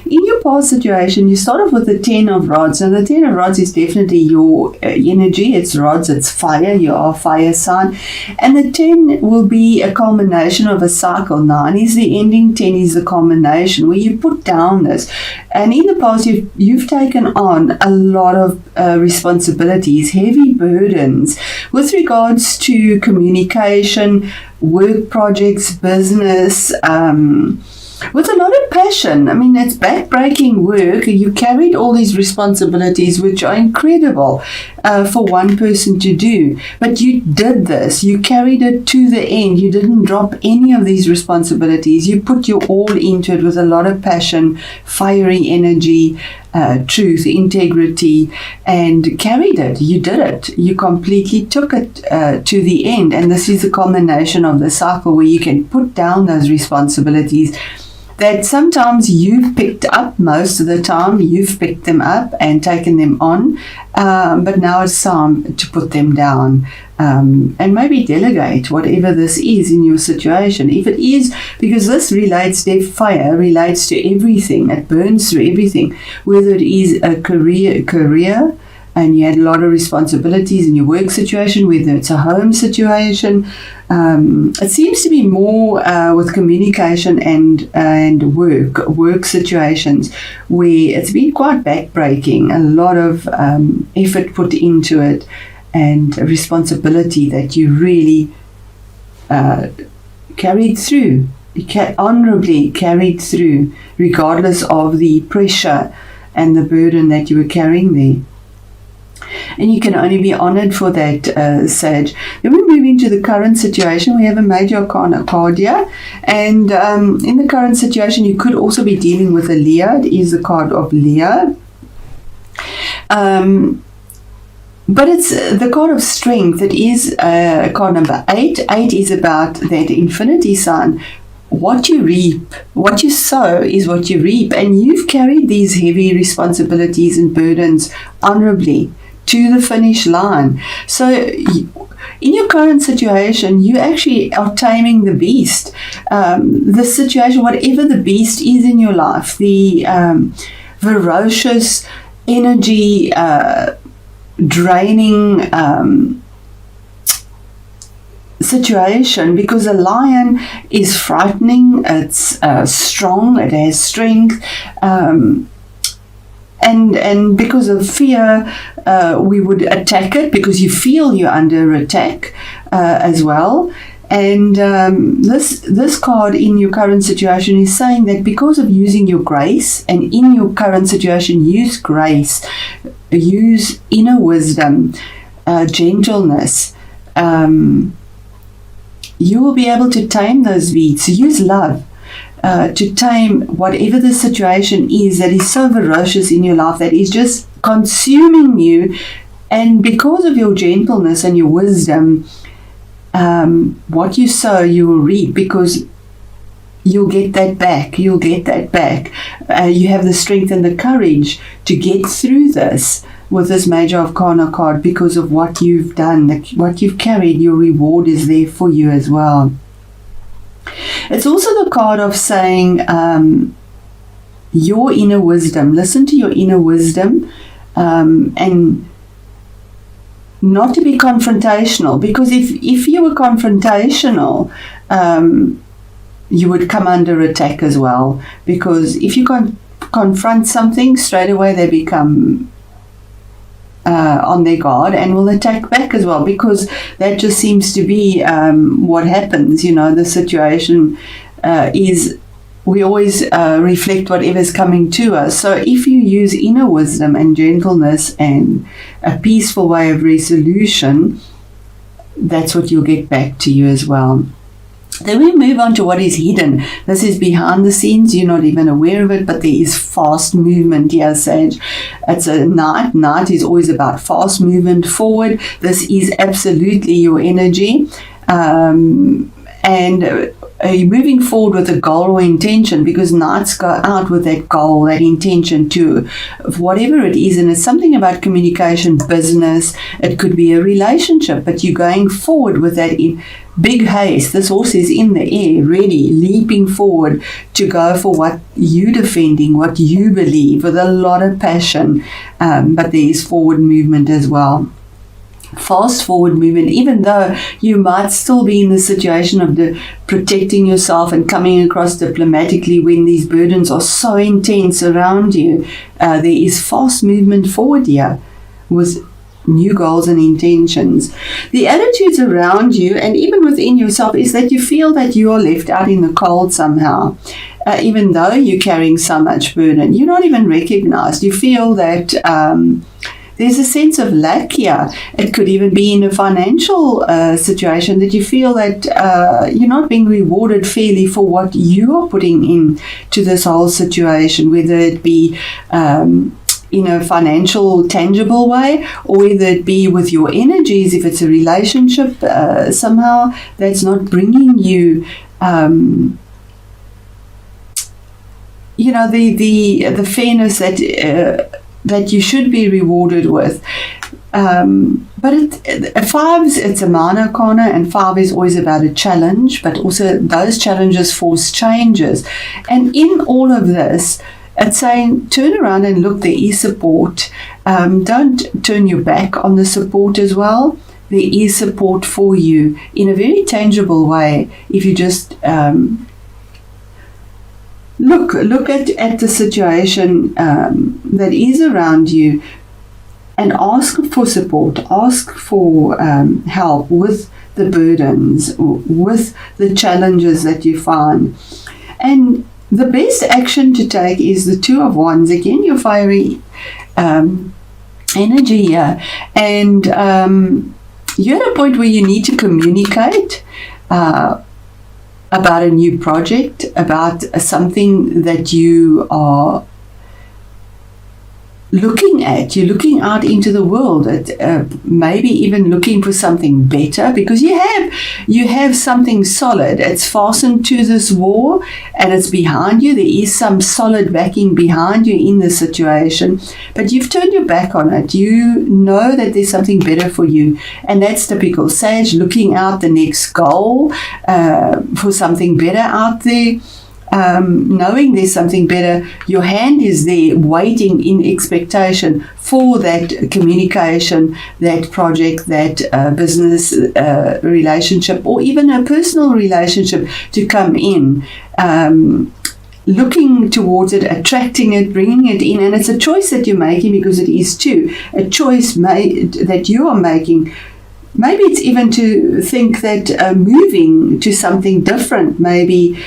In your past situation, you start off with the 10 of rods. Now, the 10 of rods is definitely your energy. It's rods, it's fire. You are a fire sign. And the 10 will be a culmination of a cycle. 9 is the ending, 10 is the culmination, where you put down this. And in the past, you've taken on a lot of responsibilities, heavy burdens with regards to communication, work projects, business, with a lot of passion. I mean, it's back-breaking work. You carried all these responsibilities, which are incredible for one person to do. But you did this. You carried it to the end. You didn't drop any of these responsibilities. You put your all into it with a lot of passion, fiery energy, truth, integrity, and carried it. You did it. You completely took it to the end. And this is the culmination of the cycle where you can put down those responsibilities that sometimes you've picked up. Most of the time you've picked them up and taken them on, but now it's time to put them down, and maybe delegate whatever this is in your situation. If it is, because this relates, their fire relates to everything, it burns through everything, whether it is a career and you had a lot of responsibilities in your work situation, whether it's a home situation. It seems to be more with communication and work situations where it's been quite backbreaking, a lot of effort put into it and a responsibility that you really carried through, honorably carried through, regardless of the pressure and the burden that you were carrying there. And you can only be honored for that, Sag. Then we move into the current situation. We have a major arcana card here. And in the current situation, you could also be dealing with a Leo. It is the card of Leo. But it's the card of strength. It is card number 8. 8 is about that infinity sign. What you reap, what you sow is what you reap. And you've carried these heavy responsibilities and burdens honorably to the finish line. So in your current situation, you actually are taming the beast. The situation, whatever the beast is in your life, the ferocious, energy draining situation, because a lion is frightening, it's strong, it has strength, and because of fear, we would attack it because you feel you're under attack as well. And this card in your current situation is saying that because of using your grace, and in your current situation, use grace, use inner wisdom, gentleness, you will be able to tame those beasts. Use love to tame whatever the situation is that is so ferocious in your life, that is just consuming you. And because of your gentleness and your wisdom, what you sow, you will reap, because you'll get that back. You'll get that back. You have the strength and the courage to get through this with this major arcana card because of what you've done, what you've carried. Your reward is there for you as well. It's also the card of saying your inner wisdom. Listen to your inner wisdom, and not to be confrontational, because if you were confrontational, you would come under attack as well, because if you confront something, straight away they become on their guard and will attack back as well, because that just seems to be what happens. The situation is we always reflect whatever's coming to us. So if you use inner wisdom and gentleness and a peaceful way of resolution, that's what you'll get back to you as well. Then we move on to what is hidden. This is behind the scenes. You're not even aware of it, but there is fast movement here, Sage. It's a night. Night is always about fast movement forward. This is absolutely your energy. And you're moving forward with a goal or intention, because nights go out with that goal, that intention to whatever it is, and it's something about communication, business, it could be a relationship, but you're going forward with that in big haste. This horse is in the air, ready, leaping forward to go for what you're defending, what you believe, with a lot of passion, but there is forward movement as well. Fast forward movement, even though you might still be in the situation of protecting yourself and coming across diplomatically when these burdens are so intense around you, there is fast movement forward here with new goals and intentions. The attitudes around you and even within yourself is that you feel that you are left out in the cold somehow. Even though you're carrying so much burden, you're not even recognized. You feel that there's a sense of lack here. It could even be in a financial situation that you feel that you're not being rewarded fairly for what you are putting in to this whole situation, whether it be in a financial, tangible way, or whether it be with your energies, if it's a relationship somehow that's not bringing you the fairness that you should be rewarded with. But fives, it's a minor corner, and 5 is always about a challenge, but also those challenges force changes. And in all of this, it's saying turn around and look, there is support. Don't turn your back on the support as well. There is support for you in a very tangible way if you just look at the situation that is around you and ask for support, ask for help with the burdens, with the challenges that you find. And the best action to take is the 2 of Wands. Again, your fiery energy here. And you're at a point where you need to communicate about a new project, about something that you are looking at. You're looking out into the world, maybe even looking for something better, because you have something solid. It's fastened to this wall and it's behind you. There is some solid backing behind you in the situation, but you've turned your back on it. You know that there's something better for you, and that's typical Sag, looking out the next goal for something better out there. Knowing there's something better, your hand is there waiting in expectation for that communication, that project, that business relationship, or even a personal relationship to come in. Looking towards it, attracting it, bringing it in, and it's a choice that you're making, because it is too a choice that you are making. Maybe it's even to think that moving to something different, maybe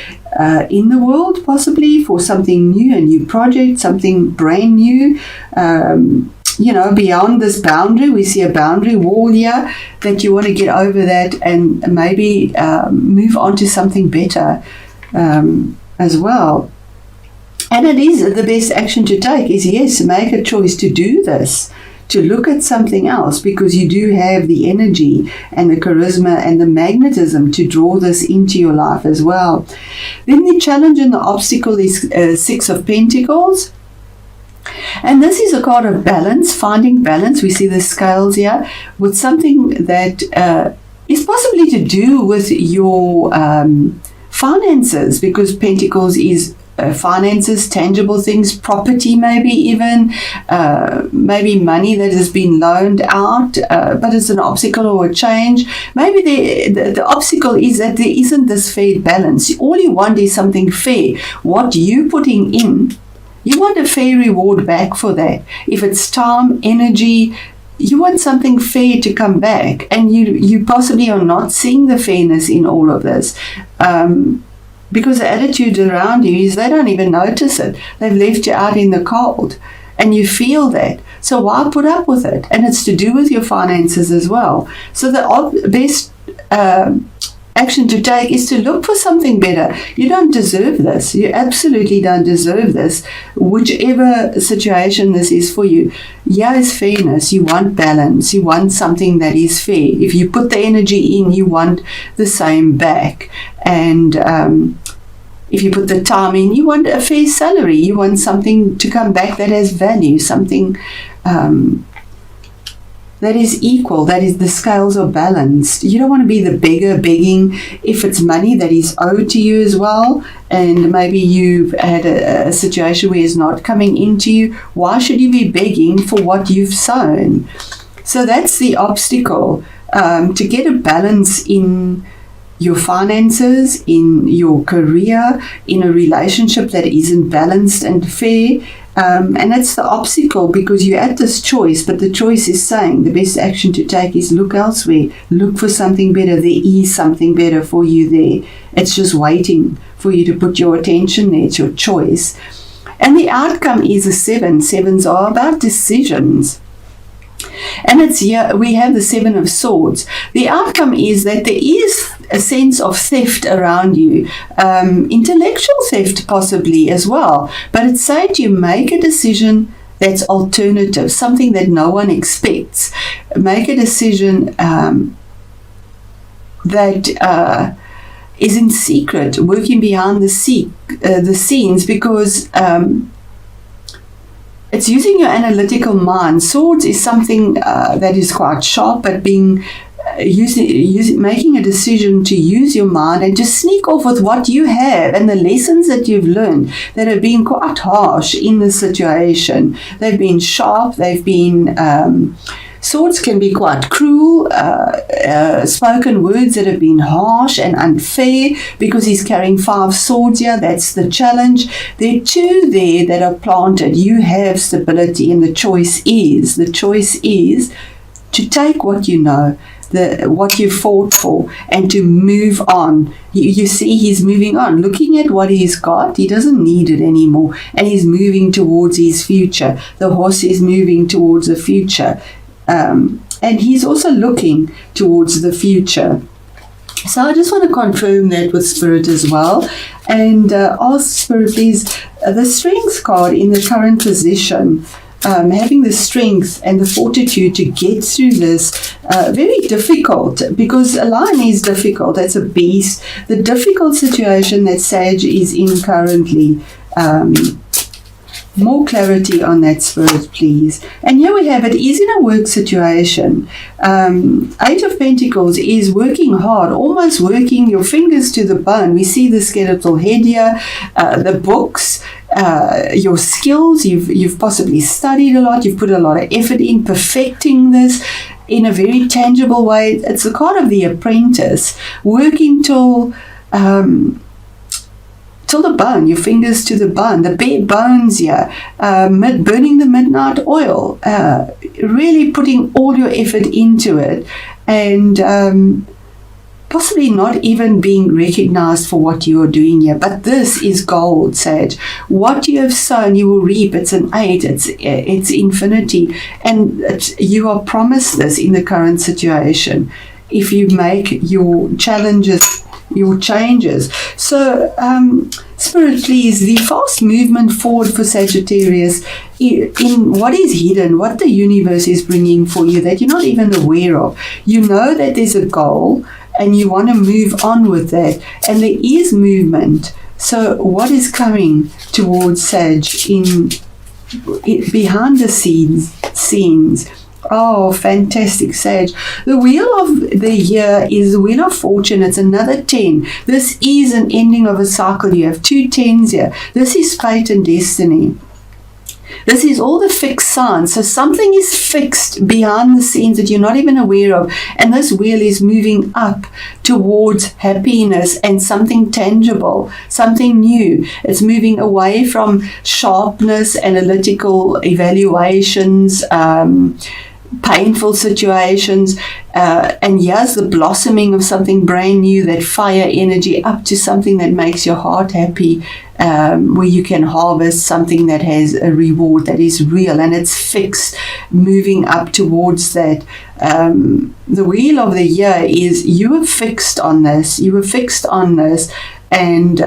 in the world, possibly for something new, a new project, something brand new, beyond this boundary. We see a boundary wall here, that you want to get over that and maybe move on to something better as well. And it is the best action to take is, yes, make a choice to do this, to look at something else, because you do have the energy and the charisma and the magnetism to draw this into your life as well. Then the challenge and the obstacle is 6 of Pentacles. And this is a card of balance, finding balance. We see the scales here with something that is possibly to do with your finances, because Pentacles is finances, tangible things, property, maybe even, maybe money that has been loaned out, but it's an obstacle or a change. Maybe the obstacle is that there isn't this fair balance. All you want is something fair. What you're putting in, you want a fair reward back for that. If it's time, energy, you want something fair to come back, and you possibly are not seeing the fairness in all of this. Because the attitude around you is they don't even notice it. They've left you out in the cold, and you feel that. So why put up with it? And it's to do with your finances as well. So the best action to take is to look for something better. You don't deserve this. You absolutely don't deserve this. Whichever situation this is for you. Yeah, is fairness. You want balance. You want something that is fair. If you put the energy in, you want the same back. And if you put the time in, you want a fair salary. You want something to come back that has value, something that is equal, that is the scales are balanced. You don't want to be the beggar begging if it's money that is owed to you as well, and maybe you've had a situation where it's not coming into you. Why should you be begging for what you've sown? So that's the obstacle, to get a balance in your finances, in your career, in a relationship that isn't balanced and fair. And that's the obstacle, because you're at this choice, but the choice is saying the best action to take is look elsewhere, look for something better. There is something better for you there. It's just waiting for you to put your attention there. It's your choice. And the outcome is a 7. 7s are about decisions. And it's here we have the 7 of Swords. The outcome is that there is a sense of theft around you, intellectual theft possibly as well. But it's saying to you, make a decision that's alternative, something that no one expects. Make a decision that is in secret, working behind the scenes, because it's using your analytical mind. Swords is something that is quite sharp, but making a decision to use your mind and to sneak off with what you have and the lessons that you've learned that have been quite harsh in the situation. They've been sharp. They've been swords can be quite cruel, spoken words that have been harsh and unfair, because he's carrying 5 swords here. That's the challenge. There are 2 there that are planted. You have stability, and the choice is to take what you know, what you fought for, and to move on. You see, he's moving on, looking at what he's got. He doesn't need it anymore, and he's moving towards his future. The horse is moving towards the future. And he's also looking towards the future. So I just want to confirm that with Spirit as well, and ask Spirit, please, the Strength card in the current position, having the strength and the fortitude to get through this, very difficult, because a lion is difficult. That's a beast. The difficult situation that Sag is in currently. More clarity on that, Spirit, please. And here we have it is in a work situation. 8 of Pentacles is working hard, almost working your fingers to the bone. We see the skeletal head here, the books, your skills. You've possibly studied a lot. You've put a lot of effort in perfecting this in a very tangible way. It's the card of the apprentice, working till the bone, your fingers to the bone, the bare bones here, burning the midnight oil, really putting all your effort into it, and possibly not even being recognized for what you are doing here. But this is gold, Sag. What you have sown, you will reap. It's an 8. It's infinity, and you are promised this in the current situation if you make your challenges, your changes. So Spirit, please, the fast movement forward for Sagittarius in what is hidden, what the universe is bringing for you that you're not even aware of. You know that there's a goal and you want to move on with that, and there is movement. So what is coming towards Sag in behind the scenes? Oh, fantastic, Sag. The wheel of the year is the wheel of fortune. It's another 10. This is an ending of a cycle. You have 2 10s here. This is fate and destiny. This is all the fixed signs. So something is fixed behind the scenes that you're not even aware of. And this wheel is moving up towards happiness and something tangible, something new. It's moving away from sharpness, analytical evaluations, painful situations, and here's the blossoming of something brand new, that fire energy, up to something that makes your heart happy, where you can harvest something that has a reward that is real and it's fixed, moving up towards that. The wheel of the year is you were fixed on this, and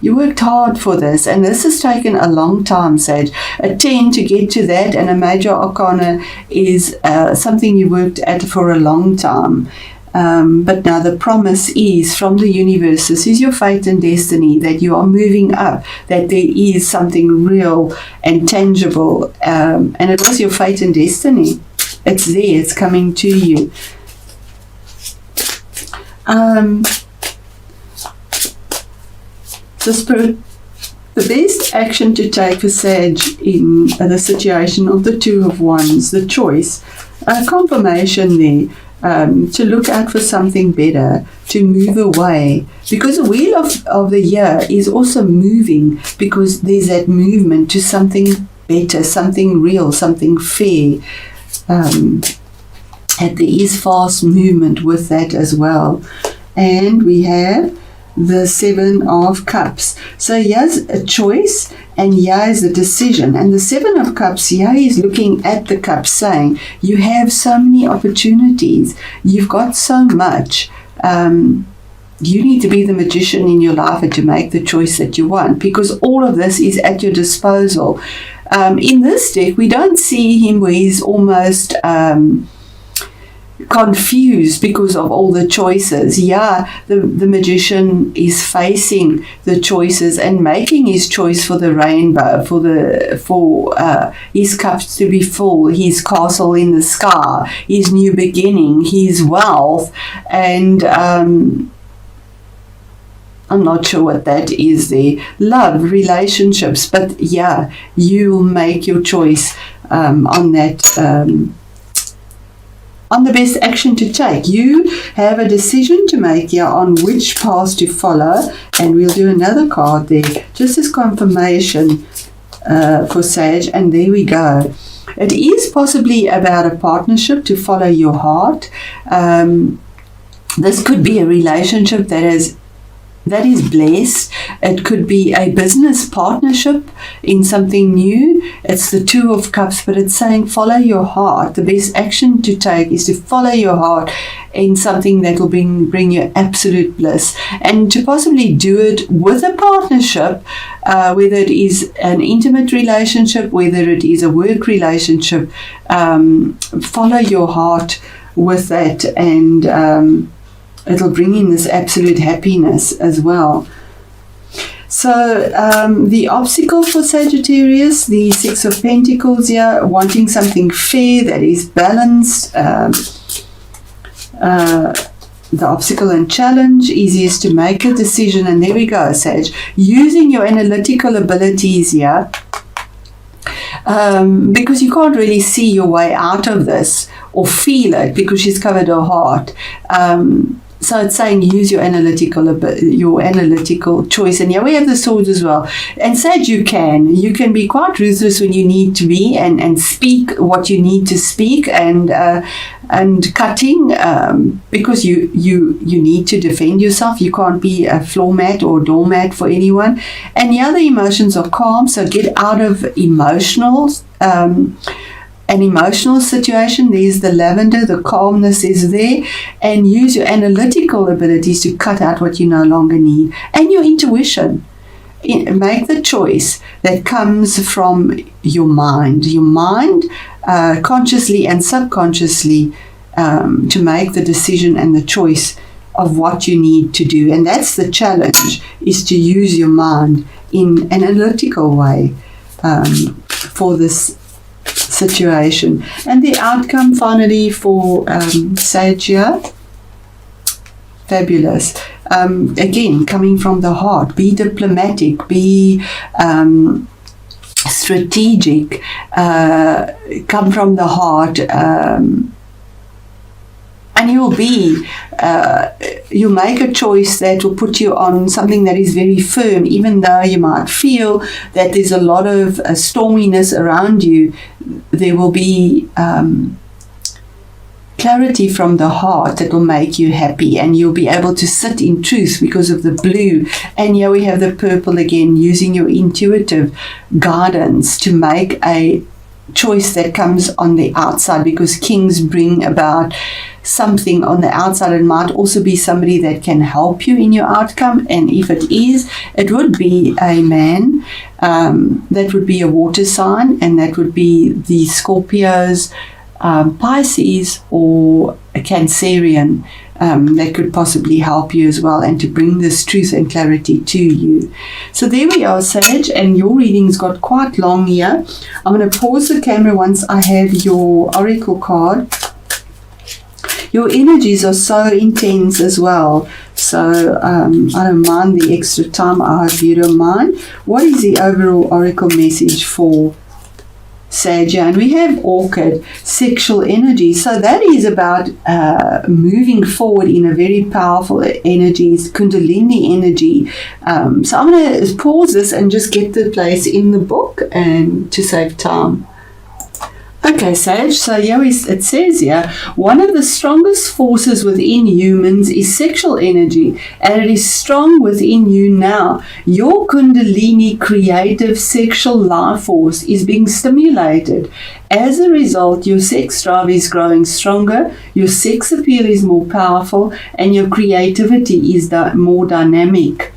you worked hard for this, and this has taken a long time, Sage. A 10 to get to that, and a major arcana is something you worked at for a long time. But now the promise is from the universe, this is your fate and destiny, that you are moving up, that there is something real and tangible, and it was your fate and destiny. It's there, it's coming to you. So Spirit, the best action to take for Sage in the situation of the Two of Wands, the choice, confirmation there, to look out for something better, to move away, because the wheel of the year is also moving, because there's that movement to something better, something real, something fair, and there is fast movement with that as well. And we have the Seven of Cups. So here's a choice, and here is a decision. And the Seven of Cups, here is looking at the cup, saying you have so many opportunities, you've got so much, you need to be the magician in your life and to make the choice that you want, because all of this is at your disposal. In this deck, we don't see him where he's almost confused because of all the choices. The magician is facing the choices and making his choice for the rainbow, for his cups to be full, his castle in the sky, his new beginning, his wealth, and I'm not sure what that is there. Love, relationships, but you'll make your choice on that, on the best action to take. You have a decision to make here on which path to follow, and we'll do another card there, just as confirmation for Sage, and there we go. It is possibly about a partnership, to follow your heart. This could be a relationship that is blessed. It could be a business partnership in something new. It's the Two of Cups, but it's saying follow your heart. The best action to take is to follow your heart in something that will bring you absolute bliss, and to possibly do it with a partnership, whether it is an intimate relationship, whether it is a work relationship. Follow your heart with that, and it'll bring in this absolute happiness as well. So the obstacle for Sagittarius, the Six of Pentacles here, wanting something fair that is balanced. The obstacle and challenge, easiest to make a decision, and there we go, Sage. Using your analytical abilities here, because you can't really see your way out of this or feel it, because she's covered her heart. So it's saying use your analytical choice. And here we have the swords as well. And Sage, you can be quite ruthless when you need to be, and speak what you need to speak, and cutting, because you need to defend yourself. You can't be a floor mat or doormat for anyone. And the other emotions are calm, so get out of an emotional situation. There's the lavender, the calmness is there, and use your analytical abilities to cut out what you no longer need, and your intuition. Make the choice that comes from your mind, consciously and subconsciously, to make the decision and the choice of what you need to do. And that's the challenge, is to use your mind in an analytical way for this situation. And the outcome finally for Sage here, fabulous. Again, coming from the heart, be diplomatic, be strategic, come from the heart, and you'll make a choice that will put you on something that is very firm, even though you might feel that there's a lot of storminess around you. There will be clarity from the heart that will make you happy, and you'll be able to sit in truth because of the blue. And here we have the purple again, using your intuitive guidance to make a choice that comes on the outside, because kings bring about something on the outside. It might also be somebody that can help you in your outcome, and if it is, it would be a man, that would be a water sign, and that would be the Scorpios, Pisces, or a Cancerian, that could possibly help you as well, and to bring this truth and clarity to you. So there we are, Sage, and your reading's got quite long here. I'm going to pause the camera once I have your oracle card. Your energies are so intense as well, so I don't mind the extra time. I hope you don't mind. What is the overall oracle message for Sage? And we have Orchid, sexual energy. So that is about moving forward in a very powerful energy, Kundalini energy. So I'm going to pause this and just get the place in the book and to save time. Okay, Sage, so here it says here, one of the strongest forces within humans is sexual energy, and it is strong within you now. Your Kundalini creative sexual life force is being stimulated. As a result, your sex drive is growing stronger, your sex appeal is more powerful, and your creativity is more dynamic.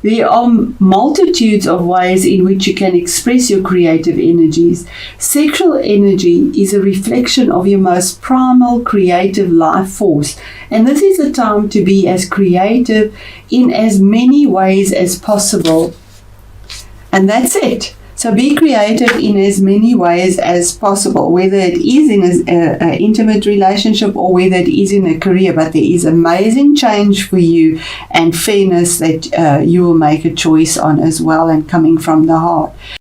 There are multitudes of ways in which you can express your creative energies. Sexual energy is a reflection of your most primal creative life force, and this is a time to be as creative in as many ways as possible. And that's it. So be creative in as many ways as possible, whether it is in an intimate relationship or whether it is in a career. But there is amazing change for you and fairness that you will make a choice on as well, and coming from the heart.